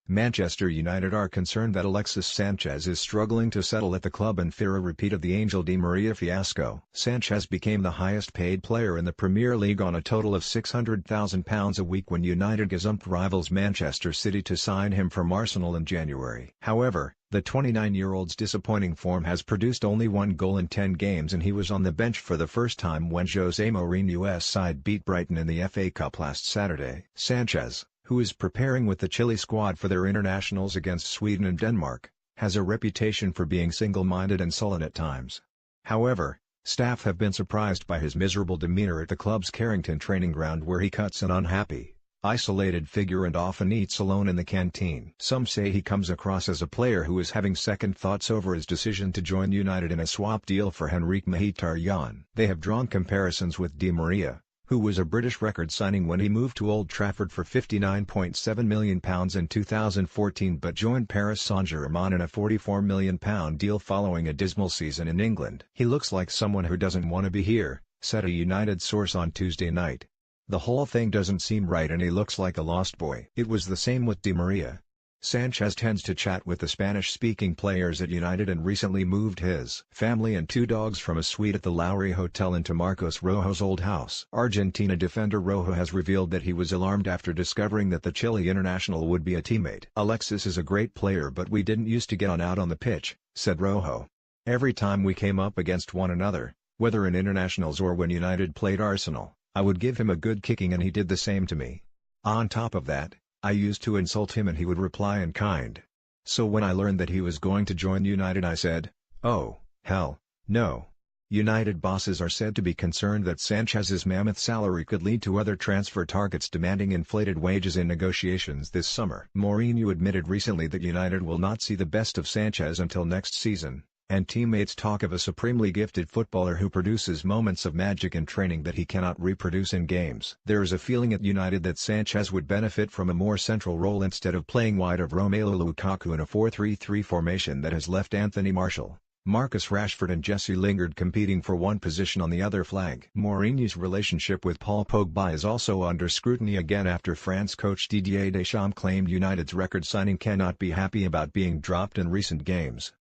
Manchester United are concerned that Alexis Sanchez is struggling to settle at the club and fear a repeat of the Angel Di Maria fiasco. Sanchez became the highest-paid player in the Premier League on a total of £600,000 a week when United gazumped rivals Manchester City to sign him from Arsenal in January. However, the 29-year-old's disappointing form has produced only one goal in 10 games, and he was on the bench for the first time when Jose Mourinho's side beat Brighton in the FA Cup last Saturday. Sanchez, who is preparing with the Chile squad for their internationals against Sweden and Denmark, has a reputation for being single-minded and sullen at times. However, staff have been surprised by his miserable demeanor at the club's Carrington training ground, where he cuts an unhappy, isolated figure and often eats alone in the canteen. Some say he comes across as a player who is having second thoughts over his decision to join United in a swap deal for Henrikh Mkhitaryan. They have drawn comparisons with Di Maria, who was a British record signing when he moved to Old Trafford for £59.7 million in 2014 but joined Paris Saint-Germain in a £44 million deal following a dismal season in England. "He looks like someone who doesn't want to be here," said a United source on Tuesday night. "The whole thing doesn't seem right and he looks like a lost boy." It was the same with Di Maria. Sanchez tends to chat with the Spanish-speaking players at United and recently moved his family and 2 dogs from a suite at the Lowry Hotel into Marcos Rojo's old house. Argentina defender Rojo has revealed that he was alarmed after discovering that the Chile international would be a teammate. "Alexis is a great player but we didn't used to get on the pitch," said Rojo. "Every time we came up against one another, whether in internationals or when United played Arsenal, I would give him a good kicking and he did the same to me. On top of that, I used to insult him and he would reply in kind. So when I learned that he was going to join United I said, oh, hell, no." United bosses are said to be concerned that Sanchez's mammoth salary could lead to other transfer targets demanding inflated wages in negotiations this summer. Mourinho admitted recently that United will not see the best of Sanchez until next season, and teammates talk of a supremely gifted footballer who produces moments of magic in training that he cannot reproduce in games. There is a feeling at United that Sanchez would benefit from a more central role instead of playing wide of Romelu Lukaku in a 4-3-3 formation that has left Anthony Martial, Marcus Rashford and Jesse Lingard competing for one position on the other flank. Mourinho's relationship with Paul Pogba is also under scrutiny again after France coach Didier Deschamps claimed United's record signing cannot be happy about being dropped in recent games.